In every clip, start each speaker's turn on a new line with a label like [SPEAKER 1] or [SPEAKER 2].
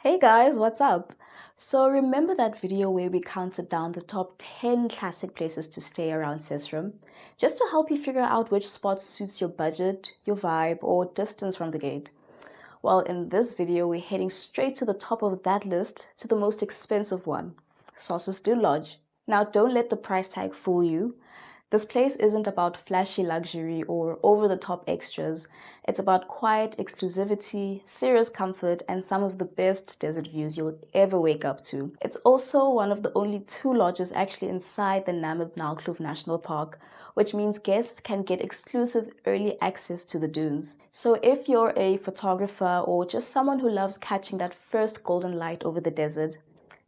[SPEAKER 1] Hey guys, what's up? So remember that video where we counted down the top 10 classic places to stay around Sesriem? Just to help you figure out which spot suits your budget, your vibe, or distance from the gate. Well, in this video, we're heading straight to the top of that list to the most expensive one, Sossus Dune Lodge. Now, don't let the price tag fool you. This place isn't about flashy luxury or over-the-top extras. It's about quiet exclusivity, serious comfort, and some of the best desert views you'll ever wake up to. It's also one of the only two lodges actually inside the Namib-Naukluft National Park, which means guests can get exclusive early access to the dunes. So if you're a photographer or just someone who loves catching that first golden light over the desert,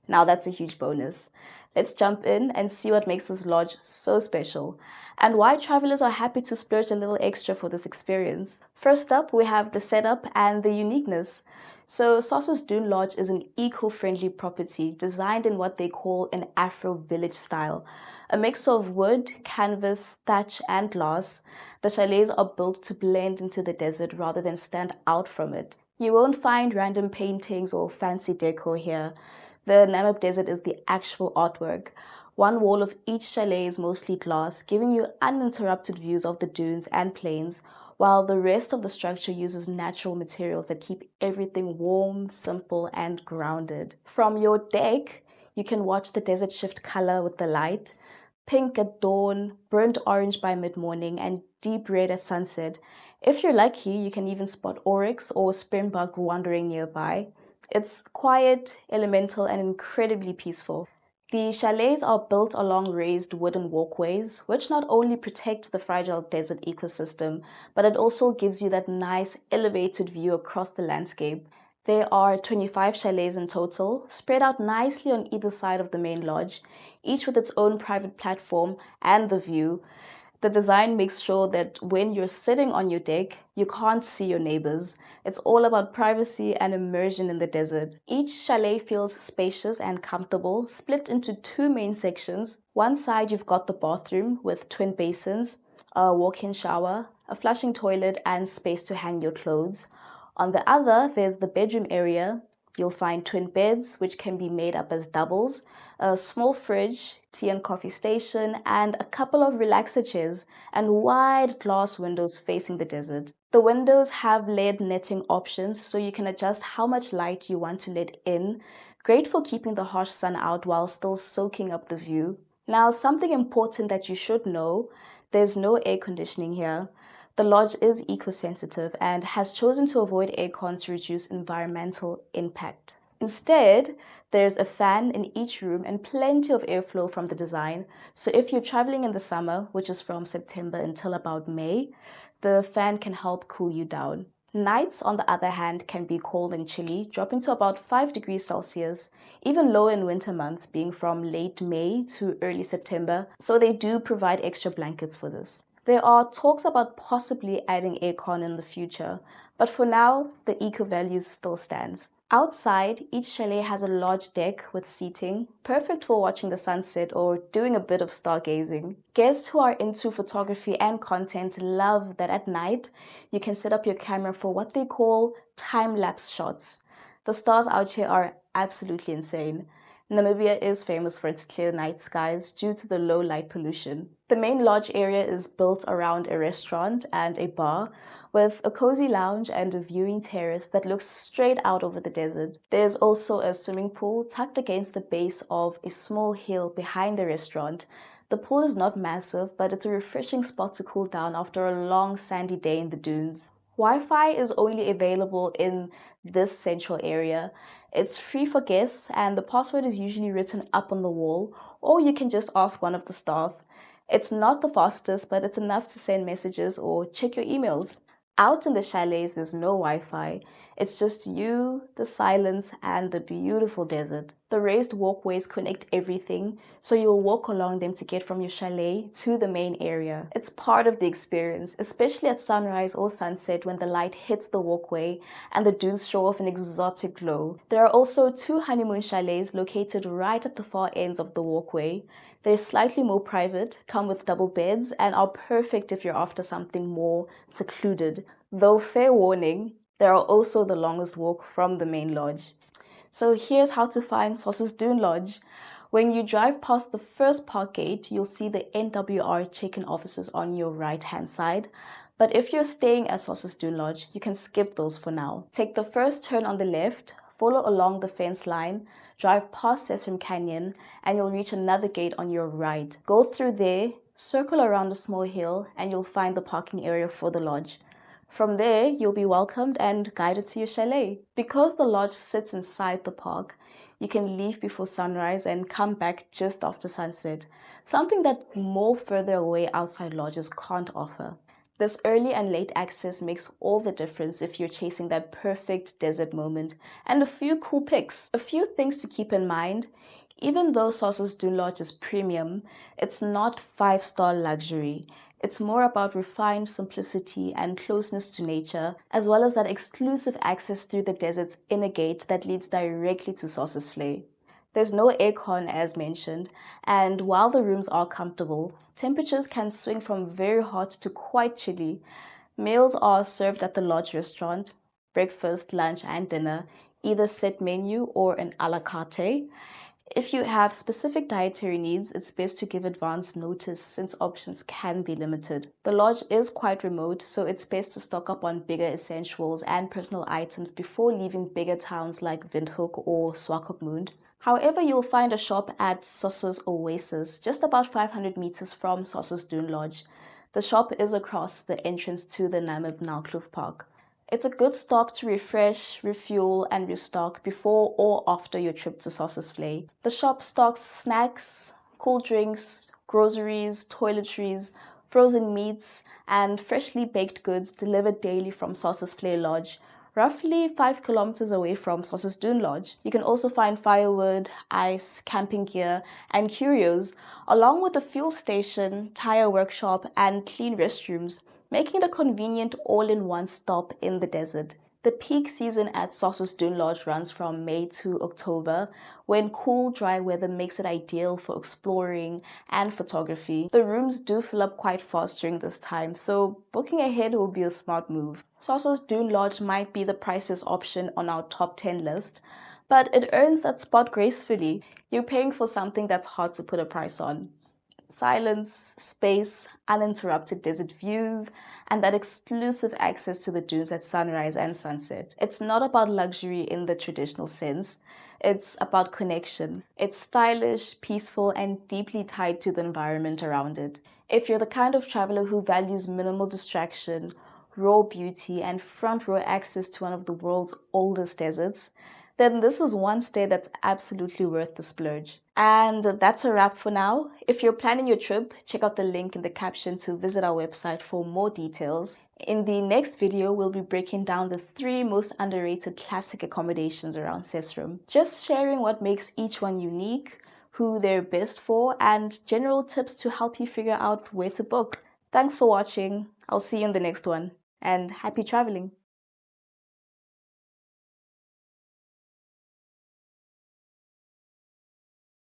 [SPEAKER 1] now that's a huge bonus. Let's jump in and see what makes this lodge so special and why travelers are happy to splurge a little extra for this experience. First up, we have the setup and the uniqueness. So Sossus Dune Lodge is an eco-friendly property designed in what they call an Afro-village style. A mix of wood, canvas, thatch, and glass, the chalets are built to blend into the desert rather than stand out from it. You won't find random paintings or fancy decor here. The Namib Desert is the actual artwork. One wall of each chalet is mostly glass, giving you uninterrupted views of the dunes and plains, while the rest of the structure uses natural materials that keep everything warm, simple, and grounded. From your deck, you can watch the desert shift color with the light, pink at dawn, burnt orange by mid-morning, and deep red at sunset. If you're lucky, you can even spot oryx or springbok wandering nearby. It's quiet, elemental, and incredibly peaceful. The chalets are built along raised wooden walkways, which not only protect the fragile desert ecosystem, but it also gives you that nice elevated view across the landscape. There are 25 chalets in total, spread out nicely on either side of the main lodge, each with its own private platform and the view. The design makes sure that when you're sitting on your deck, you can't see your neighbors. It's all about privacy and immersion in the desert. Each chalet feels spacious and comfortable, split into two main sections. One side you've got the bathroom with twin basins, a walk-in shower, a flushing toilet, and space to hang your clothes. On the other, there's the bedroom area. You'll find twin beds, which can be made up as doubles, a small fridge, tea and coffee station, and a couple of relaxer chairs and wide glass windows facing the desert. The windows have layered netting options so you can adjust how much light you want to let in. Great for keeping the harsh sun out while still soaking up the view. Now, something important that you should know, there's no air conditioning here. The lodge is eco-sensitive and has chosen to avoid aircon to reduce environmental impact. Instead, there's a fan in each room and plenty of airflow from the design. So if you're traveling in the summer, which is from September until about May, the fan can help cool you down. Nights, on the other hand, can be cold and chilly, dropping to about 5 degrees Celsius, even lower in winter months, being from late May to early September. So they do provide extra blankets for this. There are talks about possibly adding aircon in the future, but for now, the eco values still stands. Outside, each chalet has a large deck with seating, perfect for watching the sunset or doing a bit of stargazing. Guests who are into photography and content love that at night, you can set up your camera for what they call time-lapse shots. The stars out here are absolutely insane. Namibia is famous for its clear night skies due to the low light pollution. The main lodge area is built around a restaurant and a bar, with a cozy lounge and a viewing terrace that looks straight out over the desert. There's also a swimming pool tucked against the base of a small hill behind the restaurant. The pool is not massive, but it's a refreshing spot to cool down after a long sandy day in the dunes. Wi-Fi is only available in this central area. It's free for guests and the password is usually written up on the wall, or you can just ask one of the staff. It's not the fastest, but it's enough to send messages or check your emails. Out in the chalets, there's no Wi-Fi. It's just you, the silence, and the beautiful desert. The raised walkways connect everything, so you'll walk along them to get from your chalet to the main area. It's part of the experience, especially at sunrise or sunset when the light hits the walkway and the dunes show off an exotic glow. There are also two honeymoon chalets located right at the far ends of the walkway. They're slightly more private, come with double beds, and are perfect if you're after something more secluded. Though fair warning, they are also the longest walk from the main lodge. So here's how to find Sossus Dune Lodge. When you drive past the first park gate, you'll see the NWR check-in offices on your right-hand side. But if you're staying at Sossus Dune Lodge, you can skip those for now. Take the first turn on the left, follow along the fence line, drive past Sesriem Canyon, and you'll reach another gate on your right. Go through there, circle around a small hill, and you'll find the parking area for the lodge. From there, you'll be welcomed and guided to your chalet. Because the lodge sits inside the park, you can leave before sunrise and come back just after sunset, something that more further away outside lodges can't offer. This early and late access makes all the difference if you're chasing that perfect desert moment. And a few cool pics. A few things to keep in mind. Even though Sossus Dune Lodge is premium, it's not 5-star luxury. It's more about refined simplicity and closeness to nature, as well as that exclusive access through the desert's inner gate that leads directly to Sossusvlei. There's no aircon as mentioned, and while the rooms are comfortable, temperatures can swing from very hot to quite chilly. Meals are served at the lodge restaurant, breakfast, lunch, and dinner, either set menu or an a la carte. If you have specific dietary needs, it's best to give advance notice since options can be limited. The lodge is quite remote, so it's best to stock up on bigger essentials and personal items before leaving bigger towns like Windhoek or Swakopmund. However, you'll find a shop at Sossus Oasis, just about 500 meters from Sossus Dune Lodge. The shop is across the entrance to the Namib-Naukluft Park. It's a good stop to refresh, refuel, and restock before or after your trip to Sossusvlei. The shop stocks snacks, cool drinks, groceries, toiletries, frozen meats, and freshly baked goods delivered daily from Sossusvlei Lodge, roughly 5 kilometers away from Sossus Dune Lodge. You can also find firewood, ice, camping gear, and curios, along with a fuel station, tire workshop, and clean restrooms, making it a convenient all-in-one stop in the desert. The peak season at Sossus Dune Lodge runs from May to October, when cool, dry weather makes it ideal for exploring and photography. The rooms do fill up quite fast during this time, so booking ahead will be a smart move. Sossus Dune Lodge might be the priciest option on our top 10 list, but it earns that spot gracefully. You're paying for something that's hard to put a price on. Silence, space, uninterrupted desert views, and that exclusive access to the dunes at sunrise and sunset. It's not about luxury in the traditional sense. It's about connection. It's stylish, peaceful, and deeply tied to the environment around it. If you're the kind of traveler who values minimal distraction, raw beauty, and front row access to one of the world's oldest deserts, then this is one stay that's absolutely worth the splurge. And that's a wrap for now. If you're planning your trip, check out the link in the caption to visit our website for more details. In the next video, we'll be breaking down the 3 most underrated classic accommodations around Sesriem, just sharing what makes each one unique, who they're best for, and general tips to help you figure out where to book. Thanks for watching. I'll see you in the next one, and happy traveling.